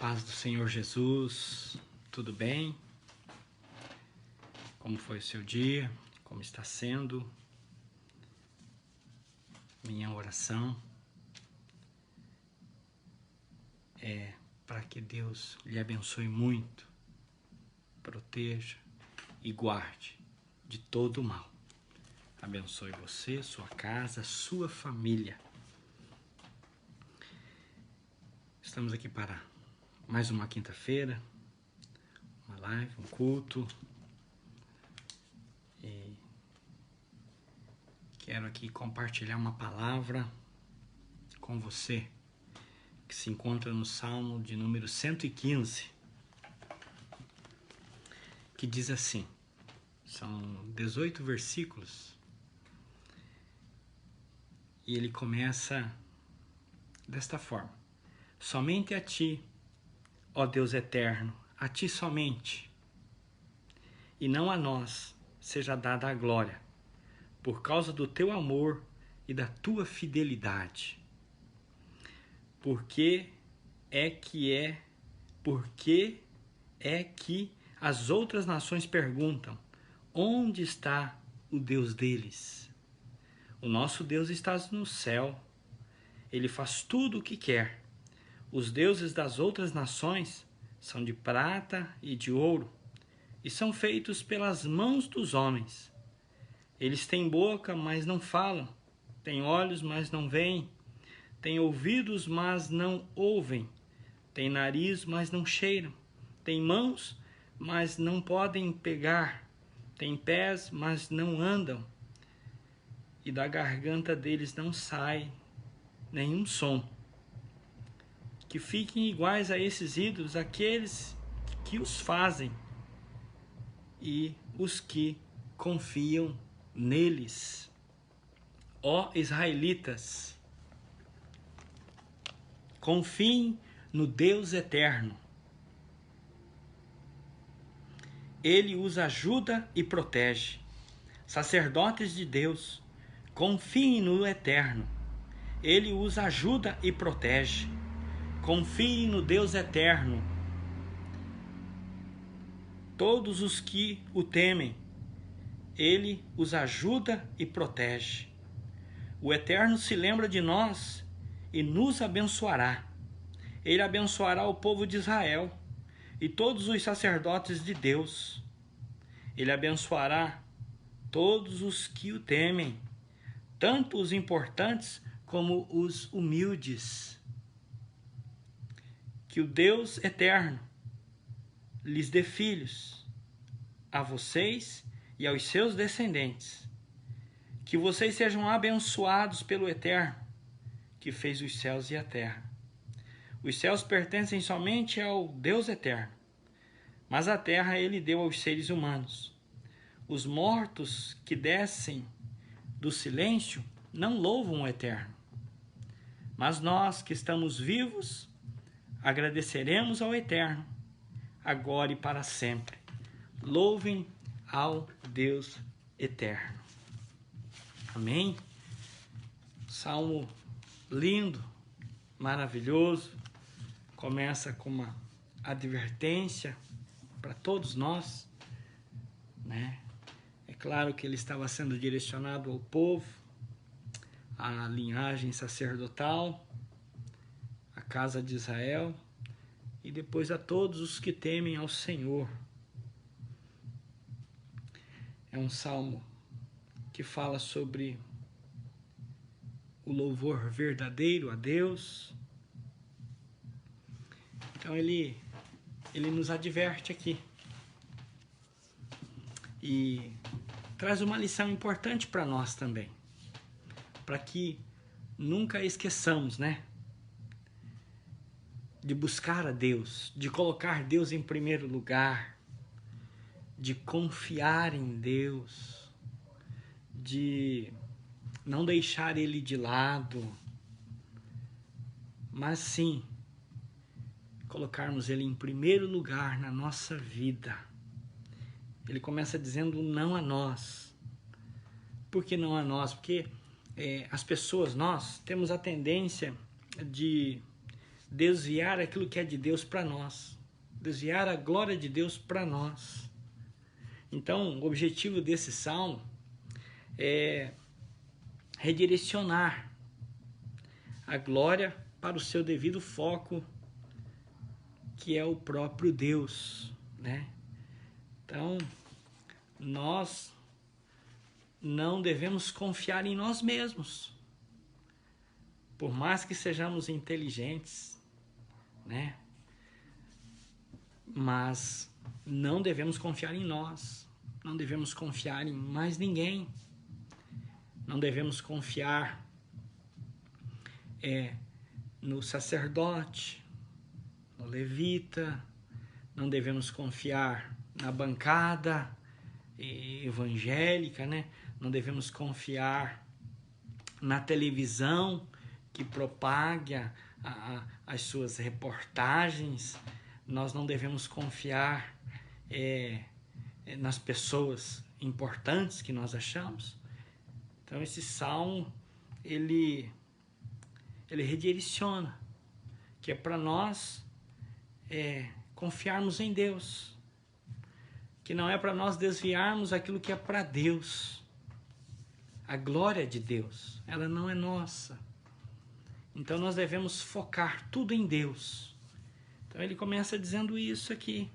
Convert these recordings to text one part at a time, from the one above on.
Paz do Senhor Jesus, tudo bem? Como foi o seu dia? Como está sendo? Minha oração é para que Deus lhe abençoe muito, proteja e guarde de todo o mal. Abençoe você, sua casa, sua família. Estamos aqui para mais uma quinta-feira, uma live, um culto. E quero aqui compartilhar uma palavra com você, que se encontra no Salmo de número 115, que diz assim, são 18 versículos, e ele começa desta forma: somente a ti, ó Deus eterno, a ti somente, e não a nós, seja dada a glória, por causa do teu amor e da tua fidelidade. Porque é que as outras nações perguntam: onde está o Deus deles? O nosso Deus está no céu. Ele faz tudo o que quer. Os deuses das outras nações são de prata e de ouro, e são feitos pelas mãos dos homens. Eles têm boca, mas não falam, têm olhos, mas não veem, têm ouvidos, mas não ouvem, têm nariz, mas não cheiram, têm mãos, mas não podem pegar, têm pés, mas não andam, e da garganta deles não sai nenhum som. Que fiquem iguais a esses ídolos aqueles que os fazem e os que confiam neles. Ó israelitas, confiem no Deus eterno. Ele os ajuda e protege. Sacerdotes de Deus, confiem no eterno. Ele os ajuda e protege. Confiem no Deus eterno. Todos os que o temem, ele os ajuda e protege. O Eterno se lembra de nós e nos abençoará. Ele abençoará o povo de Israel e todos os sacerdotes de Deus. Ele abençoará todos os que o temem, tanto os importantes como os humildes. Que o Deus eterno lhes dê filhos, a vocês e aos seus descendentes. Que vocês sejam abençoados pelo Eterno, que fez os céus e a terra. Os céus pertencem somente ao Deus eterno, mas a terra ele deu aos seres humanos. Os mortos que descem do silêncio não louvam o Eterno, mas nós que estamos vivos agradeceremos ao Eterno, agora e para sempre. Louvem ao Deus eterno. Amém? Salmo lindo, maravilhoso. Começa com uma advertência para todos nós, né? É claro que ele estava sendo direcionado ao povo, à linhagem sacerdotal, à casa de Israel, e depois a todos os que temem ao Senhor. É um salmo que fala sobre o louvor verdadeiro a Deus. Então ele nos adverte aqui e traz uma lição importante para nós também, para que nunca esqueçamos, né, de buscar a Deus, de colocar Deus em primeiro lugar, de confiar em Deus, de não deixar Ele de lado, mas sim colocarmos Ele em primeiro lugar na nossa vida. Ele começa dizendo não a nós. Por que não a nós? Porque as pessoas, nós temos a tendência de desviar aquilo que é de Deus para nós, desviar a glória de Deus para nós. Então, o objetivo desse salmo é redirecionar a glória para o seu devido foco, que é o próprio Deus, né? Então, nós não devemos confiar em nós mesmos. Por mais que sejamos inteligentes, né? Mas não devemos confiar em nós. Não devemos confiar em mais ninguém. Não devemos confiar no sacerdote, no levita. Não devemos confiar na bancada evangélica, né? Não devemos confiar na televisão que propaga as suas reportagens. Nós não devemos confiar nas pessoas importantes que nós achamos. Então esse salmo, ele redireciona, que é para nós confiarmos em Deus, que não é para nós desviarmos aquilo que é para Deus. A glória de Deus, ela não é nossa. Então nós devemos focar tudo em Deus. Então ele começa dizendo isso aqui.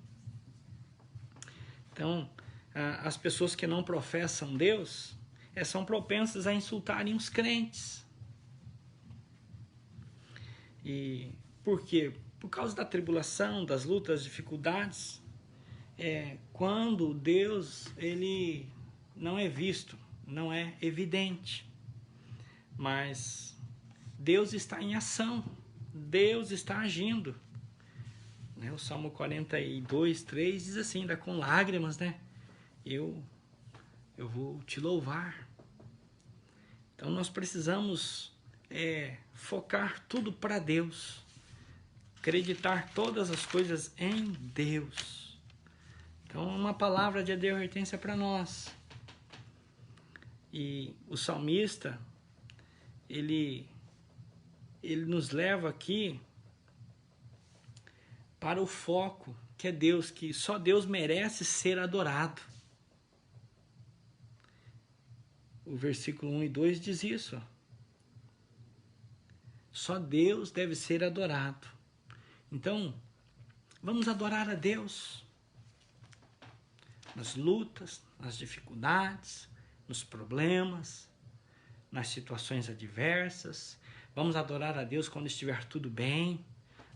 Então, as pessoas que não professam Deus são propensas a insultarem os crentes. E por quê? Por causa da tribulação, das lutas, das dificuldades. Quando Deus ele não é visto, não é evidente. Mas Deus está em ação, Deus está agindo. O Salmo 42, 3 diz assim, ainda com lágrimas, né? Eu vou te louvar. Então nós precisamos focar tudo para Deus, acreditar todas as coisas em Deus. Então uma palavra de advertência para nós. E o salmista, ele nos leva aqui para o foco, que é Deus, que só Deus merece ser adorado. O versículo 1 e 2 diz isso. Só Deus deve ser adorado. Então, vamos adorar a Deus nas lutas, nas dificuldades, nos problemas, nas situações adversas. Vamos adorar a Deus quando estiver tudo bem.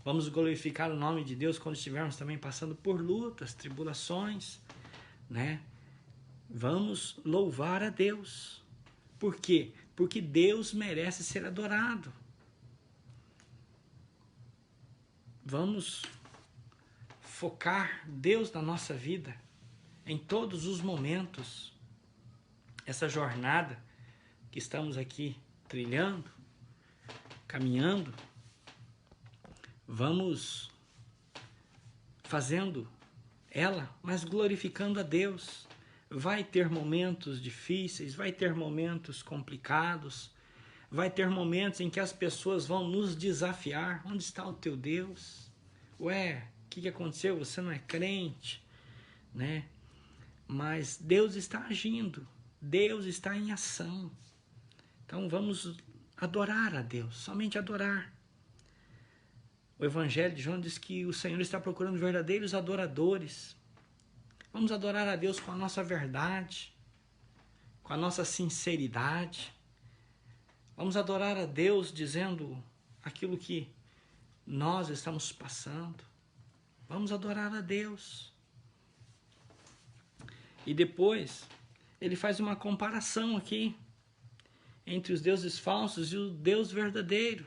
Vamos glorificar o nome de Deus quando estivermos também passando por lutas, tribulações, né? Vamos louvar a Deus. Por quê? Porque Deus merece ser adorado. Vamos focar Deus na nossa vida, em todos os momentos. Essa jornada que estamos aqui trilhando, caminhando, vamos fazendo ela, mas glorificando a Deus. Vai ter momentos difíceis, vai ter momentos complicados, vai ter momentos em que as pessoas vão nos desafiar. Onde está o teu Deus? Ué, o que aconteceu? Você não é crente, né? Mas Deus está agindo, Deus está em ação. Então vamos adorar a Deus, somente adorar. O Evangelho de João diz que o Senhor está procurando verdadeiros adoradores. Vamos adorar a Deus com a nossa verdade, com a nossa sinceridade. Vamos adorar a Deus dizendo aquilo que nós estamos passando. Vamos adorar a Deus. E depois, ele faz uma comparação aqui entre os deuses falsos e o Deus verdadeiro.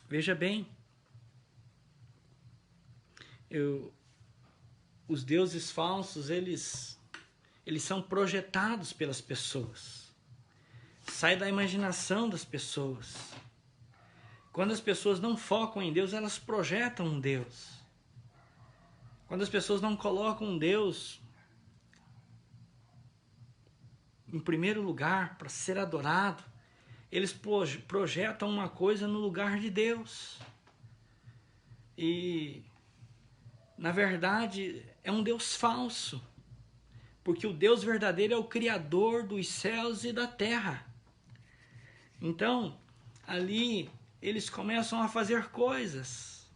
Veja bem, os deuses falsos, eles são projetados pelas pessoas. Sai da imaginação das pessoas. Quando as pessoas não focam em Deus, elas projetam um Deus. Quando as pessoas não colocam um Deus em primeiro lugar para ser adorado, eles projetam uma coisa no lugar de Deus. E, na verdade, é um Deus falso. Porque o Deus verdadeiro é o Criador dos céus e da terra. Então, ali, eles começam a fazer coisas.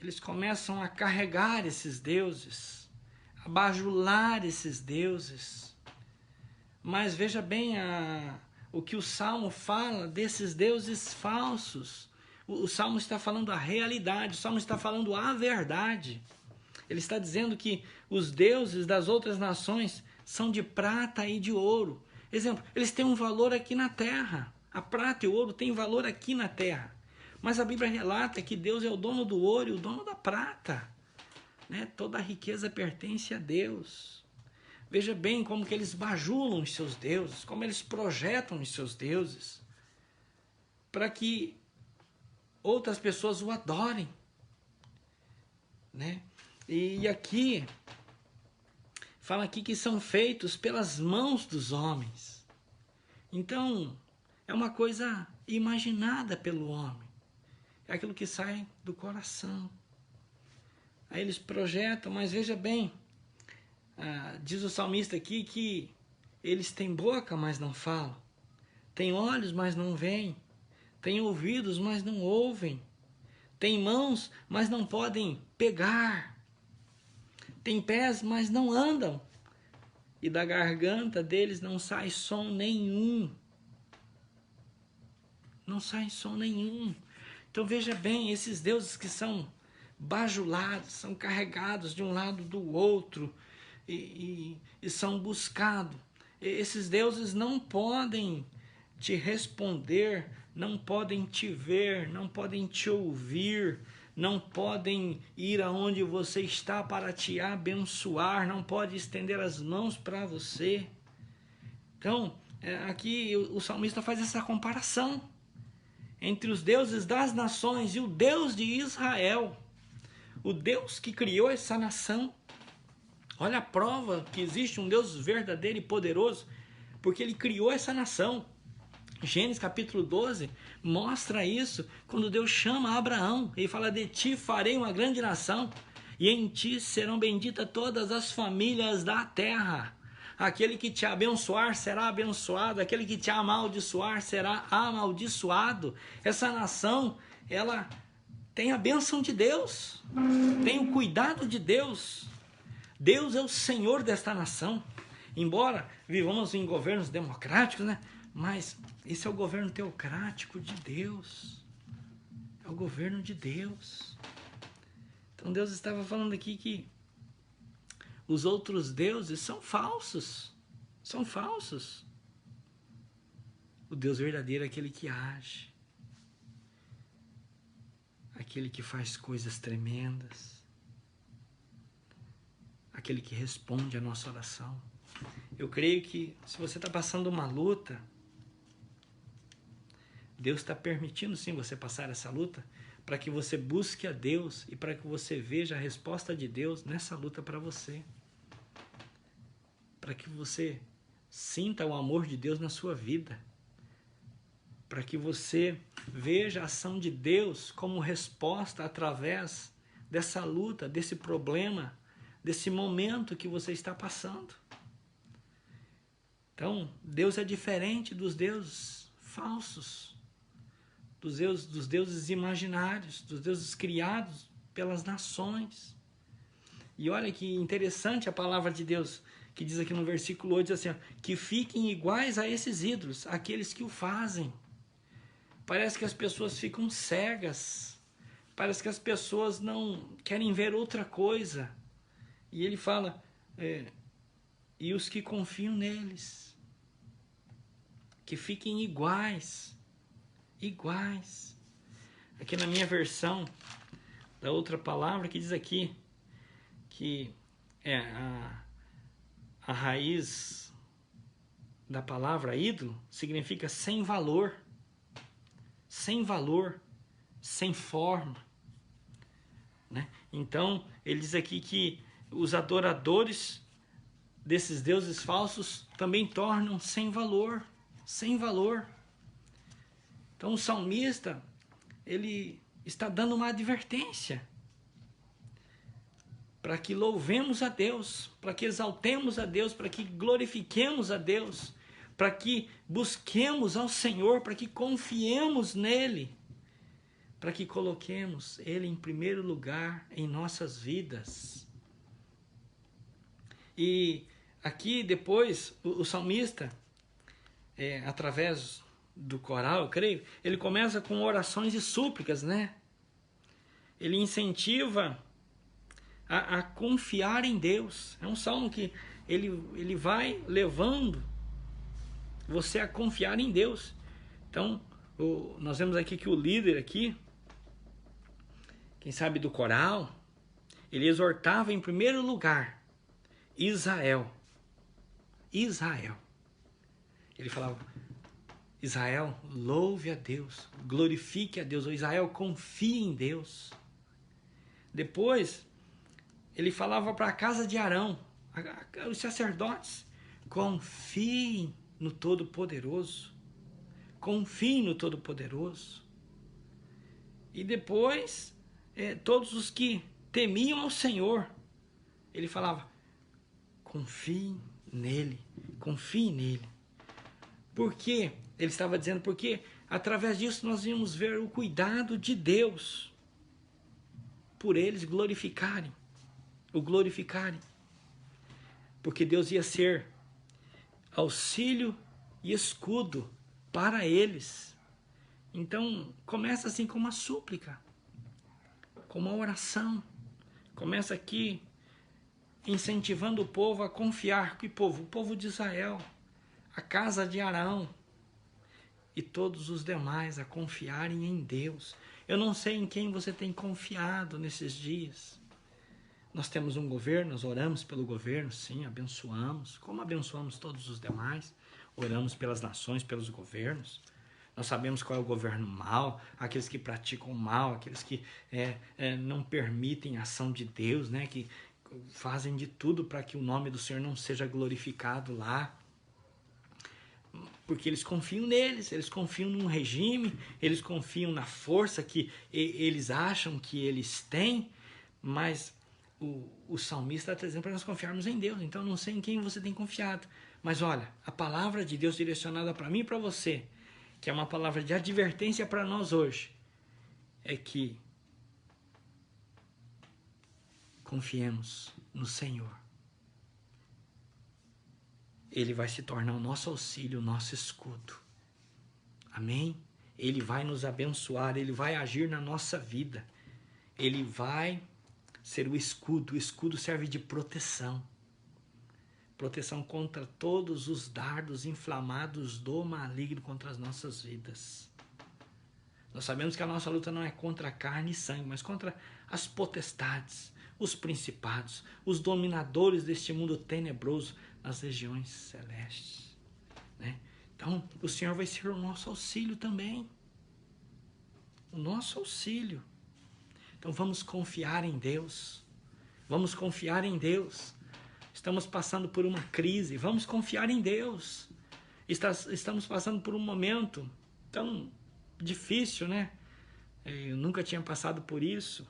Eles começam a carregar esses deuses, a bajular esses deuses. Mas veja bem o que o Salmo fala desses deuses falsos. O Salmo está falando a realidade, o Salmo está falando a verdade. Ele está dizendo que os deuses das outras nações são de prata e de ouro. Exemplo, eles têm um valor aqui na terra. A prata e o ouro têm valor aqui na terra. Mas a Bíblia relata que Deus é o dono do ouro e o dono da prata. Né? Toda a riqueza pertence a Deus. Veja bem como que eles bajulam os seus deuses, como eles projetam os seus deuses, para que outras pessoas o adorem. Né? E aqui, fala aqui que são feitos pelas mãos dos homens. Então, é uma coisa imaginada pelo homem. É aquilo que sai do coração. Aí eles projetam, mas veja bem, diz o salmista aqui que eles têm boca, mas não falam. Têm olhos, mas não veem. Têm ouvidos, mas não ouvem. Têm mãos, mas não podem pegar. Têm pés, mas não andam. E da garganta deles não sai som nenhum. Não sai som nenhum. Então veja bem, esses deuses que são bajulados, são carregados de um lado do outro e são buscados. Esses deuses não podem te responder, não podem te ver, não podem te ouvir, não podem ir aonde você está para te abençoar, não pode estender as mãos para você. Então, aqui o salmista faz essa comparação entre os deuses das nações e o Deus de Israel, o Deus que criou essa nação. Olha a prova que existe um Deus verdadeiro e poderoso, porque ele criou essa nação. Gênesis capítulo 12 mostra isso, quando Deus chama Abraão, ele fala: de ti farei uma grande nação, e em ti serão benditas todas as famílias da terra. Aquele que te abençoar será abençoado, aquele que te amaldiçoar será amaldiçoado. Essa nação, ela tem a bênção de Deus, tem o cuidado de Deus. Deus é o Senhor desta nação. Embora vivamos em governos democráticos, né? Mas esse é o governo teocrático de Deus. É o governo de Deus. Então Deus estava falando aqui que os outros deuses são falsos. São falsos. O Deus verdadeiro é aquele que age. Aquele que faz coisas tremendas. Aquele que responde a nossa oração. Eu creio que se você está passando uma luta, Deus está permitindo sim você passar essa luta para que você busque a Deus e para que você veja a resposta de Deus nessa luta para você. Para que você sinta o amor de Deus na sua vida. Para que você veja a ação de Deus como resposta através dessa luta, desse problema, desse momento que você está passando. Então, Deus é diferente dos deuses falsos, dos deuses imaginários, dos deuses criados pelas nações. E olha que interessante a palavra de Deus, que diz aqui no versículo 8, diz assim, ó, que fiquem iguais a esses ídolos, aqueles que o fazem. Parece que as pessoas ficam cegas, parece que as pessoas não querem ver outra coisa. E ele fala, e os que confiam neles, que fiquem iguais. Iguais. Aqui na minha versão, da outra palavra que diz aqui, que é a raiz da palavra ídolo, significa sem valor. Sem valor, sem forma. Né? Então, ele diz aqui que os adoradores desses deuses falsos também tornam sem valor. Sem valor. Então o salmista, ele está dando uma advertência para que louvemos a Deus, para que exaltemos a Deus, para que glorifiquemos a Deus, para que busquemos ao Senhor, para que confiemos nele, para que coloquemos ele em primeiro lugar em nossas vidas. E aqui depois o salmista, através do coral, eu creio, ele começa com orações e súplicas, né? Ele incentiva a confiar em Deus. É um salmo que ele vai levando você a confiar em Deus. Então, nós vemos aqui que o líder aqui, quem sabe do coral, ele exortava em primeiro lugar Israel. Ele falava: Israel, louve a Deus, glorifique a Deus. Ou Israel, confie em Deus. Depois, ele falava para a casa de Arão, os sacerdotes: confiem no Todo-Poderoso. Confiem no Todo-Poderoso. E depois, todos os que temiam ao Senhor, ele falava: confiem nele, confiem nele. Por quê? Ele estava dizendo porque através disso nós íamos ver o cuidado de Deus por eles o glorificarem. Porque Deus ia ser auxílio e escudo para eles. Então, começa assim com uma súplica, com uma oração. Começa aqui incentivando o povo a confiar. Que povo? O povo de Israel, a casa de Arão e todos os demais a confiarem em Deus. Eu não sei em quem você tem confiado nesses dias. Nós temos um governo, nós oramos pelo governo, sim, abençoamos, como abençoamos todos os demais. Oramos pelas nações, pelos governos. Nós sabemos qual é o governo mau, aqueles que praticam o mal, aqueles que não permitem a ação de Deus, né? Que fazem de tudo para que o nome do Senhor não seja glorificado lá. Porque eles confiam neles, eles confiam num regime, eles confiam na força que eles acham que eles têm, mas o salmista está dizendo para nós confiarmos em Deus. Então não sei em quem você tem confiado, mas olha, a palavra de Deus direcionada para mim e para você, que é uma palavra de advertência para nós hoje, é que confiemos no Senhor. Ele vai se tornar o nosso auxílio, o nosso escudo. Amém? Ele vai nos abençoar, ele vai agir na nossa vida. Ele vai ser o escudo. O escudo serve de proteção. Proteção contra todos os dardos inflamados do maligno contra as nossas vidas. Nós sabemos que a nossa luta não é contra a carne e sangue, mas contra as potestades, os principados, os dominadores deste mundo tenebroso, nas regiões celestes, né? Então, o Senhor vai ser o nosso auxílio também. O nosso auxílio. Então, vamos confiar em Deus. Vamos confiar em Deus. Estamos passando por uma crise. Vamos confiar em Deus. Estamos passando por um momento tão difícil, né? Eu nunca tinha passado por isso.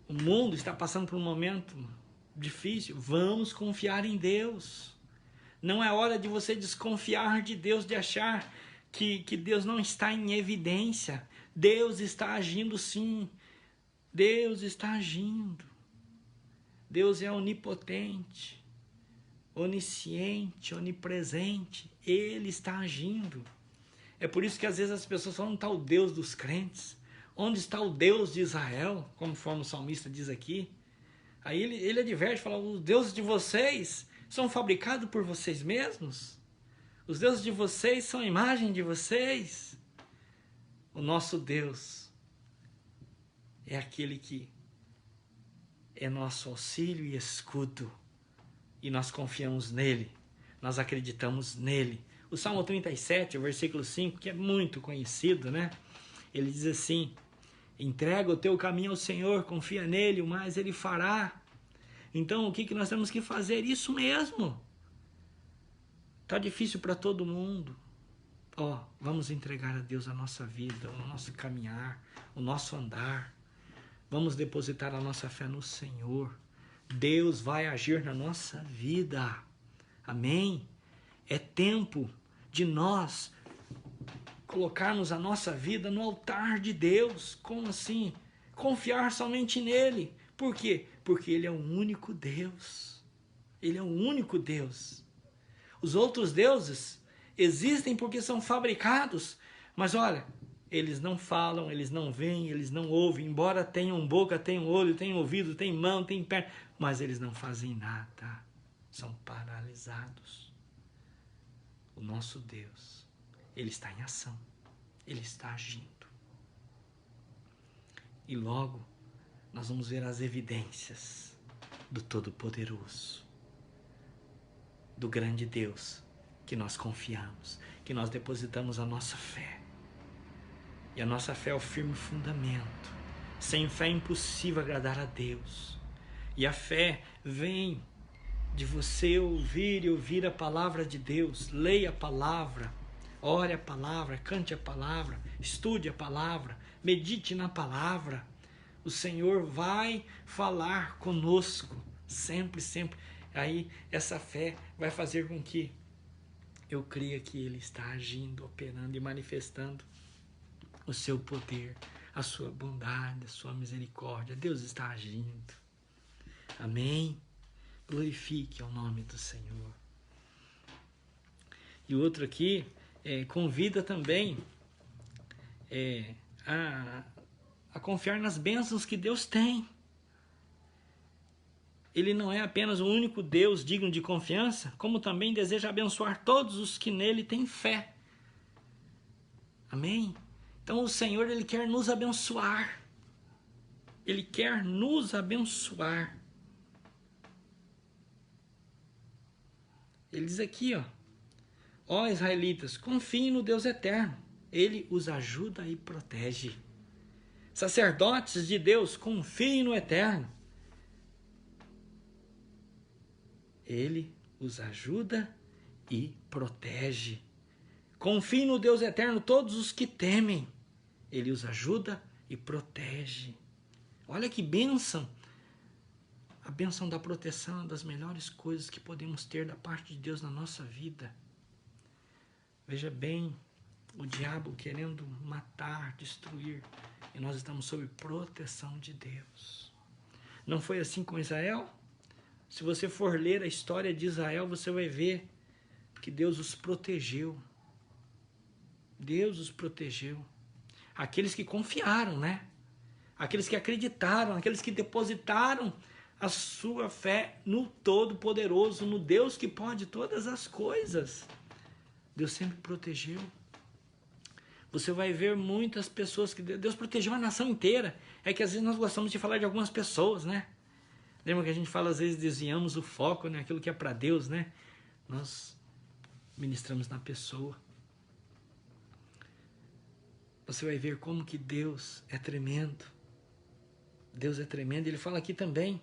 O mundo está passando por um momento difícil. Vamos confiar em Deus. Não é hora de você desconfiar de Deus, de achar que Deus não está em evidência. Deus está agindo sim. Deus está agindo. Deus é onipotente, onisciente, onipresente. Ele está agindo. É por isso que às vezes as pessoas falam: onde está o Deus dos crentes? Onde está o Deus de Israel? Conforme o salmista diz aqui. Aí ele adverte, fala: os deuses de vocês são fabricados por vocês mesmos? Os deuses de vocês são a imagem de vocês? O nosso Deus é aquele que é nosso auxílio e escudo. E nós confiamos nele, nós acreditamos nele. O Salmo 37, o versículo 5, que é muito conhecido, né? Ele diz assim: entrega o teu caminho ao Senhor, confia nele, o mais ele fará. Então, o que nós temos que fazer? Isso mesmo. Está difícil para todo mundo. Vamos entregar a Deus a nossa vida, o nosso caminhar, o nosso andar. Vamos depositar a nossa fé no Senhor. Deus vai agir na nossa vida. Amém? É tempo de nós colocarmos a nossa vida no altar de Deus. Como assim? Confiar somente nele. Por quê? Porque ele é o único Deus. Ele é o único Deus. Os outros deuses existem porque são fabricados. Mas olha, eles não falam, eles não veem, eles não ouvem. Embora tenham boca, tenham olho, tenham ouvido, tenham mão, tenham perna. Mas eles não fazem nada. São paralisados. O nosso Deus, ele está em ação. Ele está agindo. E logo nós vamos ver as evidências do Todo-Poderoso, do grande Deus que nós confiamos, que nós depositamos a nossa fé. E a nossa fé é o firme fundamento. Sem fé é impossível agradar a Deus. E a fé vem de você ouvir e ouvir a palavra de Deus. Leia a palavra, ore a palavra, cante a palavra, estude a palavra, medite na palavra. O Senhor vai falar conosco, sempre, sempre. Aí essa fé vai fazer com que eu creia que Ele está agindo, operando e manifestando o seu poder, a sua bondade, a sua misericórdia. Deus está agindo. Amém? Glorifique ao nome do Senhor. E o outro aqui convida também a confiar nas bênçãos que Deus tem. Ele não é apenas o único Deus digno de confiança, como também deseja abençoar todos os que nele têm fé. Amém? Então o Senhor, Ele quer nos abençoar. Ele quer nos abençoar. Ele diz aqui, ó israelitas, confiem no Deus eterno. Ele os ajuda e protege. Sacerdotes de Deus, confiem no eterno. Ele os ajuda e protege. Confiem no Deus eterno todos os que temem. Ele os ajuda e protege. Olha que bênção. A bênção da proteção é uma das melhores coisas que podemos ter da parte de Deus na nossa vida. Veja bem, o diabo querendo matar, destruir, e nós estamos sob proteção de Deus. Não foi assim com Israel? Se você for ler a história de Israel, você vai ver que Deus os protegeu. Deus os protegeu. Aqueles que confiaram, né? Aqueles que acreditaram, aqueles que depositaram a sua fé no Todo-Poderoso, no Deus que pode todas as coisas. Deus sempre protegeu. Você vai ver muitas pessoas que Deus protegeu a nação inteira. É que às vezes nós gostamos de falar de algumas pessoas, né? Lembra que a gente fala, às vezes desviamos o foco, né? Aquilo que é para Deus, né? Nós ministramos na pessoa. Você vai ver como que Deus é tremendo. Deus é tremendo. Ele fala aqui também.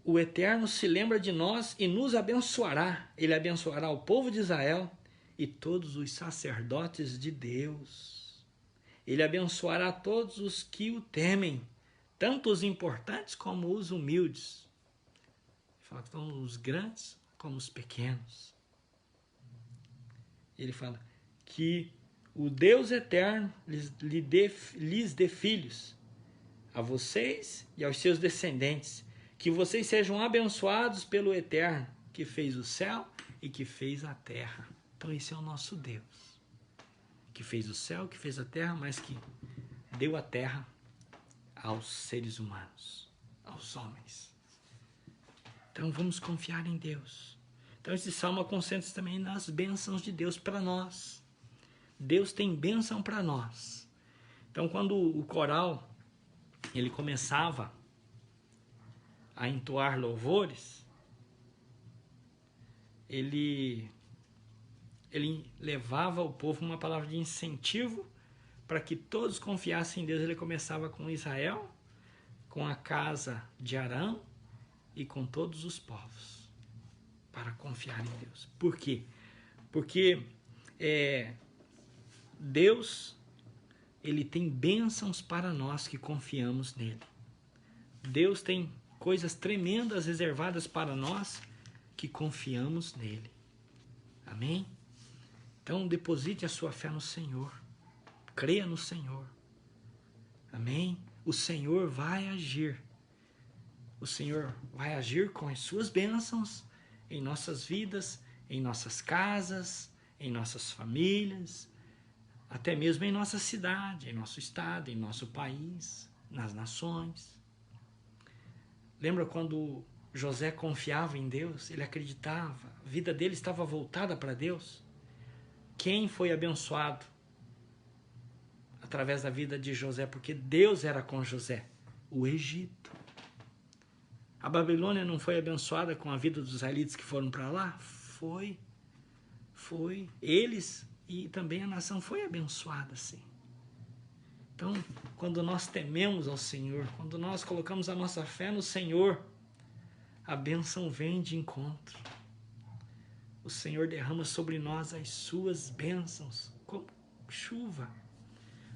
O Eterno se lembra de nós e nos abençoará. Ele abençoará o povo de Israel e todos os sacerdotes de Deus. Ele abençoará todos os que o temem, tanto os importantes como os humildes. Ele fala que são os grandes como os pequenos. Ele fala que o Deus eterno lhes dê filhos, a vocês e aos seus descendentes, que vocês sejam abençoados pelo Eterno, que fez o céu e que fez a terra. Então esse é o nosso Deus, que fez o céu, que fez a terra, mas que deu a terra aos seres humanos, aos homens. Então vamos confiar em Deus. Então esse salmo concentra-se também nas bênçãos de Deus para nós. Deus tem bênção para nós. Então quando o coral ele começava a entoar louvores, ele levava o povo uma palavra de incentivo para que todos confiassem em Deus. Ele começava com Israel, com a casa de Arão e com todos os povos, para confiar em Deus. Por quê? Porque Deus, Ele tem bênçãos para nós que confiamos nele. Deus tem coisas tremendas reservadas para nós que confiamos nele. Amém? Então, deposite a sua fé no Senhor. Creia no Senhor. Amém? O Senhor vai agir. O Senhor vai agir com as suas bênçãos em nossas vidas, em nossas casas, em nossas famílias, até mesmo em nossa cidade, em nosso estado, em nosso país, nas nações. Lembra quando José confiava em Deus? Ele acreditava, a vida dele estava voltada para Deus. Quem foi abençoado através da vida de José? Porque Deus era com José. O Egito. A Babilônia não foi abençoada com a vida dos israelitas que foram para lá? Foi. Eles e também a nação foi abençoada, sim. Então, quando nós tememos ao Senhor, quando nós colocamos a nossa fé no Senhor, a bênção vem de encontro. O Senhor derrama sobre nós as suas bênçãos, como chuva.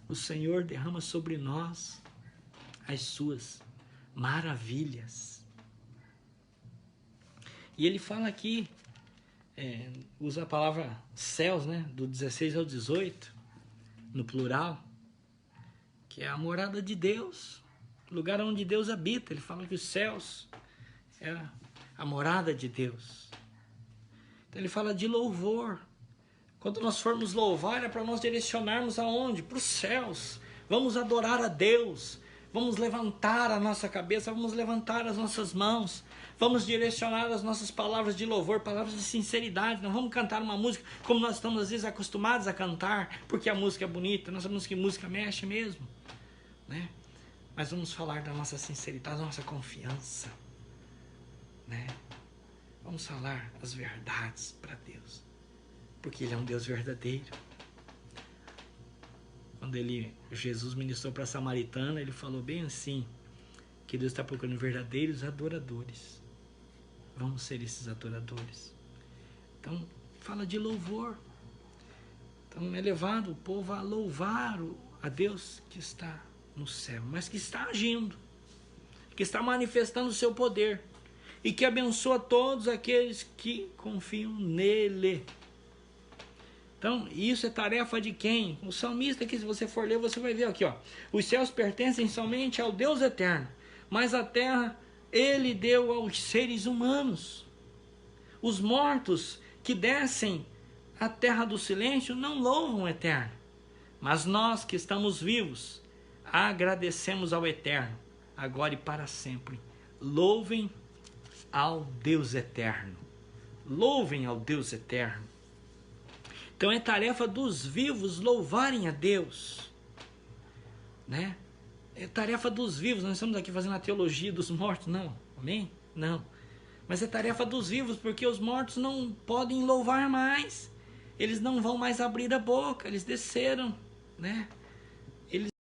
O Senhor derrama sobre nós as suas maravilhas. E ele fala aqui, usa a palavra céus, né, do 16 ao 18, no plural, que é a morada de Deus, o lugar onde Deus habita. Ele fala que os céus é a morada de Deus. Então ele fala de louvor. Quando nós formos louvar, é para nós direcionarmos aonde? Para os céus. Vamos adorar a Deus. Vamos levantar a nossa cabeça, vamos levantar as nossas mãos. Vamos direcionar as nossas palavras de louvor, palavras de sinceridade. Não vamos cantar uma música como nós estamos às vezes acostumados a cantar, porque a música é bonita, nós sabemos que música mexe mesmo, né? Mas vamos falar da nossa sinceridade, da nossa confiança, né? Vamos falar as verdades para Deus, porque Ele é um Deus verdadeiro. Quando Jesus ministrou para a samaritana, ele falou bem assim, que Deus está procurando verdadeiros adoradores. Vamos ser esses adoradores. Então, fala de louvor. Então, é levado o povo a louvar a Deus que está no céu, mas que está agindo, que está manifestando o seu poder e que abençoa todos aqueles que confiam nele. Então, isso é tarefa de quem? O salmista, que se você for ler, você vai ver aqui, ó. Os céus pertencem somente ao Deus eterno, mas a terra Ele deu aos seres humanos. Os mortos que descem à terra do silêncio não louvam o eterno, mas nós que estamos vivos, agradecemos ao eterno, agora e para sempre. Louvem ao Deus eterno. Louvem ao Deus eterno. Então é tarefa dos vivos louvarem a Deus, né? É tarefa dos vivos. Nós estamos aqui fazendo a teologia dos mortos, não, amém? Não, mas é tarefa dos vivos, porque os mortos não podem louvar mais, eles não vão mais abrir a boca, eles desceram, né? Eles